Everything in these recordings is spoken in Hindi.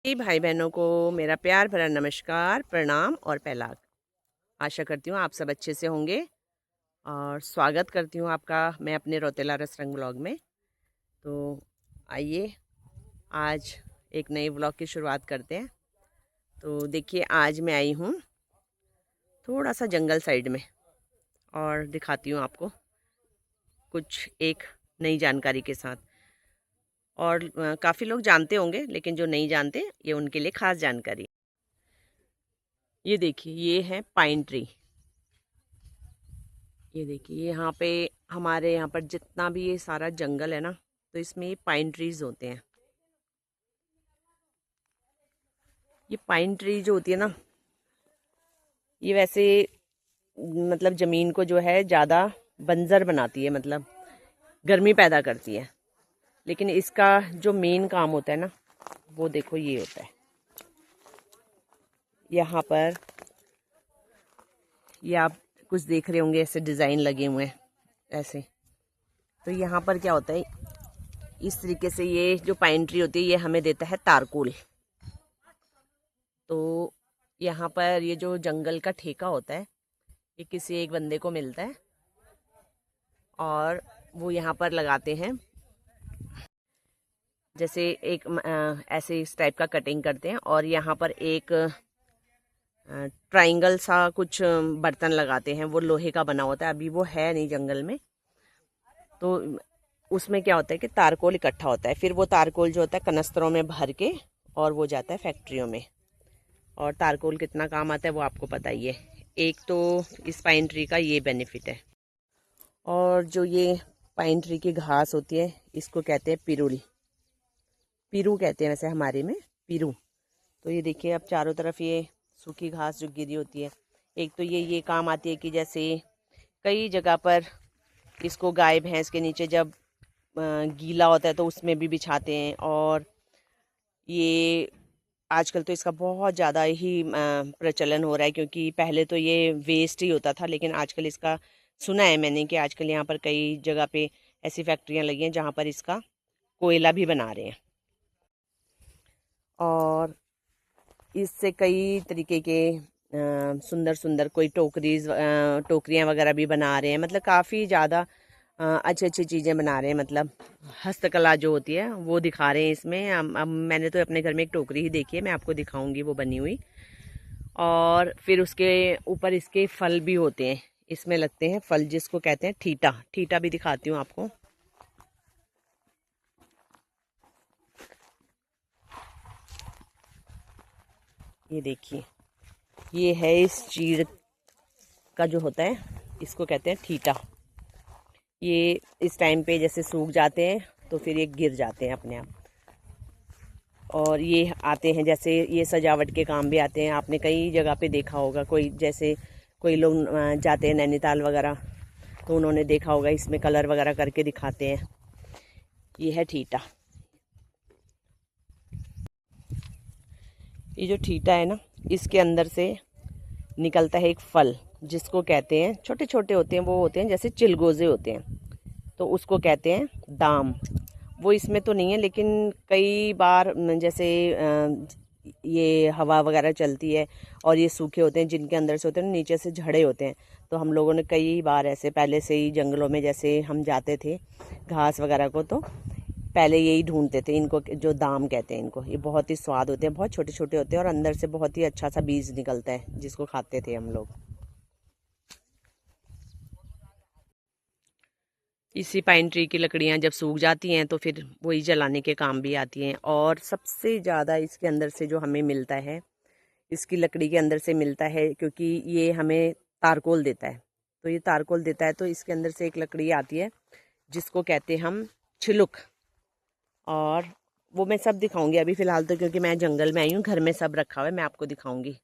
सभी भाई बहनों को मेरा प्यार भरा नमस्कार, प्रणाम और पहलाग। आशा करती हूँ आप सब अच्छे से होंगे और स्वागत करती हूँ आपका मैं अपने रौतेला रस रंग ब्लॉग में। तो आइए आज एक नए ब्लॉग की शुरुआत करते हैं। तो देखिए आज मैं आई हूँ थोड़ा सा जंगल साइड में और दिखाती हूँ आपको कुछ एक नई जानकारी के साथ। और काफ़ी लोग जानते होंगे लेकिन जो नहीं जानते ये उनके लिए ख़ास जानकारी। ये देखिए ये है पाइन ट्री। ये देखिए यहाँ पे हमारे यहाँ पर जितना भी ये सारा जंगल है ना, तो इसमें ये पाइन ट्रीज होते हैं। ये पाइन ट्री जो होती है ना, ये वैसे मतलब ज़मीन को जो है ज़्यादा बंजर बनाती है, मतलब गर्मी पैदा करती है। लेकिन इसका जो मेन काम होता है ना, वो देखो ये होता है। यहाँ पर ये आप कुछ देख रहे होंगे, ऐसे डिज़ाइन लगे हुए हैं ऐसे। तो यहाँ पर क्या होता है, इस तरीके से ये जो पाइन ट्री होती है ये हमें देता है तारकोल। तो यहाँ पर ये जो जंगल का ठेका होता है ये किसी एक बंदे को मिलता है और वो यहाँ पर लगाते हैं। जैसे एक ऐसे इस टाइप का कटिंग करते हैं और यहाँ पर एक ट्रायंगल सा कुछ बर्तन लगाते हैं। वो लोहे का बना होता है, अभी वो है नहीं जंगल में। तो उसमें क्या होता है कि तारकोल इकट्ठा होता है, फिर वो तारकोल जो होता है कनस्तरों में भर के और वो जाता है फैक्ट्रियों में। और तारकोल कितना काम आता है वो आपको पता ही है। एक तो इस पाइन ट्री का ये बेनिफिट है। और जो ये पाइन ट्री की घास होती है इसको कहते हैं पिरुल। पिरू कहते हैं वैसे हमारे में, पिरू। तो ये देखिए अब चारों तरफ ये सूखी घास जो गिरी होती है, एक तो ये काम आती है कि जैसे कई जगह पर इसको गाय भैंस के नीचे जब गीला होता है तो उसमें भी बिछाते हैं। और ये आजकल तो इसका बहुत ज़्यादा ही प्रचलन हो रहा है, क्योंकि पहले तो ये वेस्ट ही होता था, लेकिन आजकल इसका सुना है मैंने कि आजकल यहाँ पर कई जगह पे ऐसी फैक्ट्रियाँ लगी हैं जहाँ पर इसका कोयला भी बना रहे हैं। और इससे कई तरीके के सुंदर सुंदर कोई टोकरियाँ वगैरह भी बना रहे हैं। मतलब काफ़ी ज़्यादा अच्छी अच्छी चीज़ें बना रहे हैं। मतलब हस्तकला जो होती है वो दिखा रहे हैं इसमें। अब मैंने तो अपने घर में एक टोकरी ही देखी है, मैं आपको दिखाऊंगी वो बनी हुई। और फिर उसके ऊपर इसके फल भी होते हैं, इसमें लगते हैं फल जिसको कहते हैं ठीटा। ठीटा भी दिखाती हूँ आपको। ये देखिए ये है इस चीड़ का जो होता है, इसको कहते हैं ठीटा। ये इस टाइम पे जैसे सूख जाते हैं तो फिर ये गिर जाते हैं अपने आप। और ये आते हैं जैसे ये सजावट के काम भी आते हैं। आपने कई जगह पे देखा होगा, कोई जैसे कोई लोग जाते हैं नैनीताल वगैरह, तो उन्होंने देखा होगा इसमें कलर वगैरह करके दिखाते हैं। ये है ठीटा। ये जो ठीटा है ना, इसके अंदर से निकलता है एक फल जिसको कहते हैं, छोटे छोटे होते हैं, वो होते हैं जैसे चिलगोजे होते हैं, तो उसको कहते हैं दाम। वो इसमें तो नहीं है, लेकिन कई बार जैसे ये हवा वगैरह चलती है और ये सूखे होते हैं जिनके अंदर से होते हैं, नीचे से झड़े होते हैं। तो हम लोगों ने कई बार ऐसे पहले से ही जंगलों में जैसे हम जाते थे घास वगैरह को, तो पहले यही ढूंढते थे इनको, जो दाम कहते हैं इनको। ये बहुत ही स्वाद होते हैं, बहुत छोटे छोटे होते हैं और अंदर से बहुत ही अच्छा सा बीज निकलता है जिसको खाते थे हम लोग। इसी पाइन ट्री की लकड़ियाँ जब सूख जाती हैं तो फिर वही जलाने के काम भी आती हैं। और सबसे ज़्यादा इसके अंदर से जो हमें मिलता है, इसकी लकड़ी के अंदर से मिलता है, क्योंकि ये हमें तारकोल देता है। तो ये तारकोल देता है तो इसके अंदर से एक लकड़ी आती है जिसको कहते हैं हम छिलुक। और वो मैं सब दिखाऊंगी अभी फ़िलहाल तो, क्योंकि मैं जंगल में आई हूँ, घर में सब रखा हुआ है, मैं आपको दिखाऊंगी।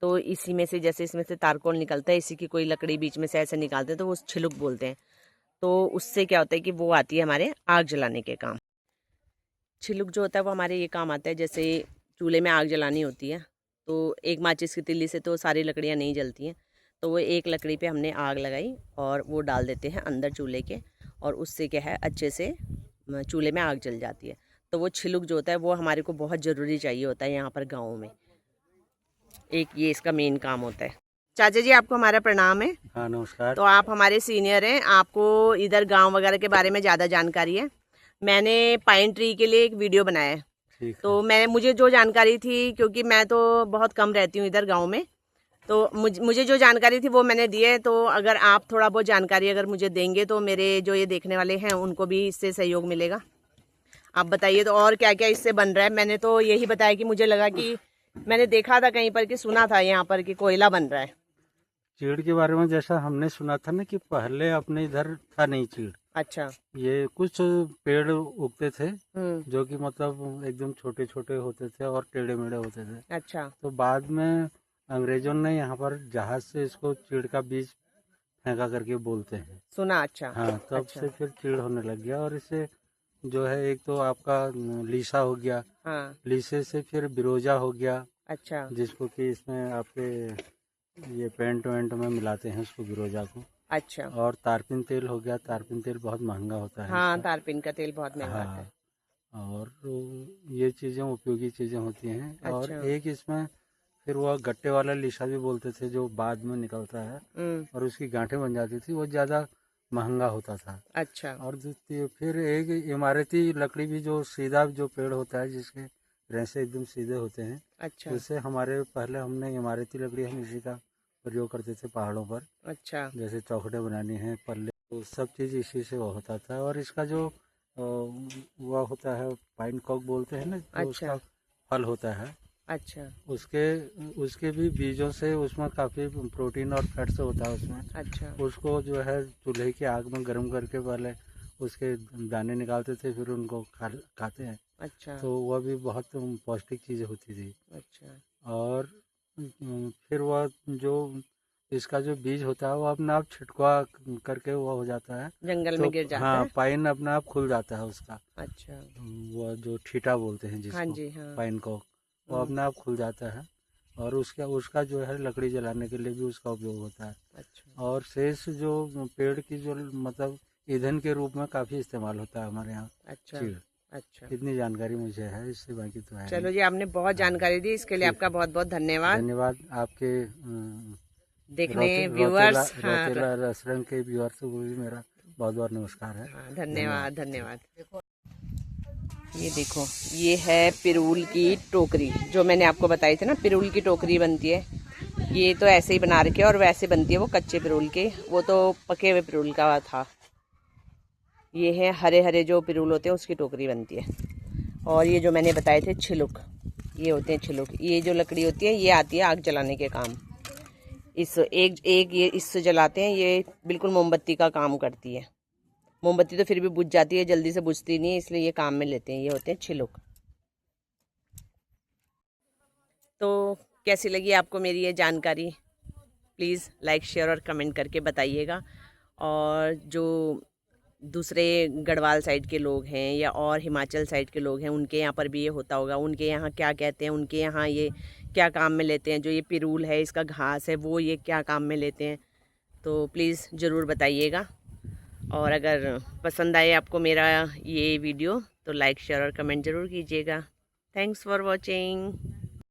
तो इसी में से जैसे इसमें से तारकोल निकलता है, इसी की कोई लकड़ी बीच में से ऐसे निकालते हैं तो वो छिलुक बोलते हैं। तो उससे क्या होता है कि वो आती है हमारे आग जलाने के काम। छिलुक जो होता है वो हमारे ये काम आता है, जैसे चूल्हे में आग जलानी होती है तो एक माचिस की तिल्ली से तो सारी लकड़ियाँ नहीं जलती हैं। तो वो एक लकड़ी पे हमने आग लगाई और वो डाल देते हैं अंदर चूल्हे के, और उससे क्या है अच्छे से चूल्हे में आग जल जाती है। तो वो छिलुक जो होता है वो हमारे को बहुत ज़रूरी चाहिए होता है यहाँ पर गाँव में। एक ये इसका मेन काम होता है। चाचा जी आपको हमारा प्रणाम है। हाँ नमस्कार। तो आप हमारे सीनियर हैं, आपको इधर गांव वगैरह के बारे में ज़्यादा जानकारी है। मैंने पाइन ट्री के लिए एक वीडियो बनाया है, तो मुझे जो जानकारी थी, क्योंकि मैं तो बहुत कम रहती हूँ इधर गांव में, तो मुझे जो जानकारी थी वो मैंने दी है। तो अगर आप थोड़ा बहुत जानकारी अगर मुझे देंगे तो मेरे जो ये देखने वाले हैं उनको भी इससे सहयोग मिलेगा। आप बताइए तो और क्या क्या इससे बन रहा है। मैंने तो यही बताया कि मुझे लगा कि मैंने देखा था कहीं पर कि सुना था यहाँ पर कि कोयला बन रहा है। चीड़ के बारे में जैसा हमने सुना था ना कि पहले अपने इधर था नहीं चीड़। अच्छा। ये कुछ पेड़ उगते थे जो कि मतलब एकदम छोटे छोटे होते थे और टेढ़े मेढ़े होते थे। अच्छा। तो बाद में अंग्रेजों ने यहाँ पर जहाज से इसको चीड़ का बीज फेंका करके बोलते हैं, सुना। अच्छा। हाँ तब अच्छा। से फिर चीड़ होने लग गया। और इससे जो है एक तो आपका लीसा हो गया, हाँ। लीसे से फिर बिरोजा हो गया। अच्छा। जिसको कि इसमें आपके ये पेंट वेंट में मिलाते हैं उसको, बिरोजा को। अच्छा। और तारपीन तेल हो गया, तारपीन तेल बहुत महंगा होता है हाँ, इसका। तारपीन का तेल बहुत महंगा आता है। हाँ, और ये चीज़ें उपयोगी चीज़ें होती हैं। और अच्छा। एक इसमें फिर वह गट्टे वाला लीसा भी बोलते थे जो बाद में निकलता है और उसकी गांठें बन जाती थी, वो ज़्यादा महंगा होता था। अच्छा। और फिर एक इमारती लकड़ी भी, जो सीधा जो पेड़ होता है जिसके रेशे एकदम सीधे होते हैं, अच्छा। उससे हमारे पहले हमने इमारती लकड़ी हम इसी का प्रयोग करते थे पहाड़ों पर। अच्छा। जैसे चौखटें बनानी है, पल्ले, तो सब चीज़ इसी से वो होता था। और इसका जो वह होता है पाइन कॉक बोलते हैं ना, जो अच्छा। उसका फल होता है, अच्छा। उसके उसके भी बीजों से उसमें काफ़ी प्रोटीन और फैट्स होता है उसमें। अच्छा। उसको जो है चूल्हे की आग में गर्म करके पहले उसके दाने निकालते थे, फिर उनको खाते हैं। अच्छा। तो वह भी बहुत पौष्टिक चीज़ होती थी। अच्छा। और फिर वह जो इसका जो बीज होता है वो अपने आप छिटका करके वो हो जाता है, जंगल तो में गिर जाता हाँ है। पाइन अपने आप खुल जाता है उसका। अच्छा। वो जो ठीटा बोलते हैं हाँ जिसको, जी। हाँ। पाइन को, वो अपने आप खुल जाता है। और उसका उसका जो है लकड़ी जलाने के लिए भी उसका उपयोग होता है। अच्छा। और शेष जो पेड़ की जो मतलब ईंधन के रूप में काफ़ी इस्तेमाल होता है हमारे यहाँ अच्छा। चीड़। अच्छा। इतनी जानकारी मुझे है, इससे बाकी तो है चलो नहीं। जी, आपने बहुत हाँ, जानकारी दी, इसके लिए ठीक आपका है। बहुत बहुत धन्यवाद। धन्यवाद आपके देखने व्यूअर्स। हाँ। रौतेला रेस्टोरेंट के व्यूअर्स को भी मेरा बहुत बहुत नमस्कार है। हाँ, धन्यवाद। धन्यवाद धन्यवाद। ये देखो, ये है पिरूल की टोकरी, जो मैंने आपको बताई थी ना, पिरूल की टोकरी बनती है। ये तो ऐसे ही बना रखे और वैसे बनती है वो कच्चे पिरूल के, वो तो पके हुए पिरूल का था। ये है हरे हरे जो पिरूल होते हैं उसकी टोकरी बनती है। और ये जो मैंने बताए थे छिलुक, ये होते हैं छिलुक। ये जो लकड़ी होती है ये आती है आग जलाने के काम। इस एक एक ये इससे जलाते हैं, ये बिल्कुल मोमबत्ती का काम करती है। मोमबत्ती तो फिर भी बुझ जाती है, जल्दी से बुझती नहीं है, इसलिए ये काम में लेते हैं। ये होते हैं छिलुक। तो कैसी लगी आपको मेरी ये जानकारी? प्लीज़ लाइक शेयर और कमेंट करके बताइएगा। और जो दूसरे गढ़वाल साइड के लोग हैं या और हिमाचल साइड के लोग हैं, उनके यहाँ पर भी ये होता होगा, उनके यहाँ क्या कहते हैं, उनके यहाँ ये क्या काम में लेते हैं, जो ये पिरूल है इसका घास है वो ये क्या काम में लेते हैं, तो प्लीज़ ज़रूर बताइएगा। और अगर पसंद आए आपको मेरा ये वीडियो तो लाइक शेयर और कमेंट ज़रूर कीजिएगा। Thanks for watching.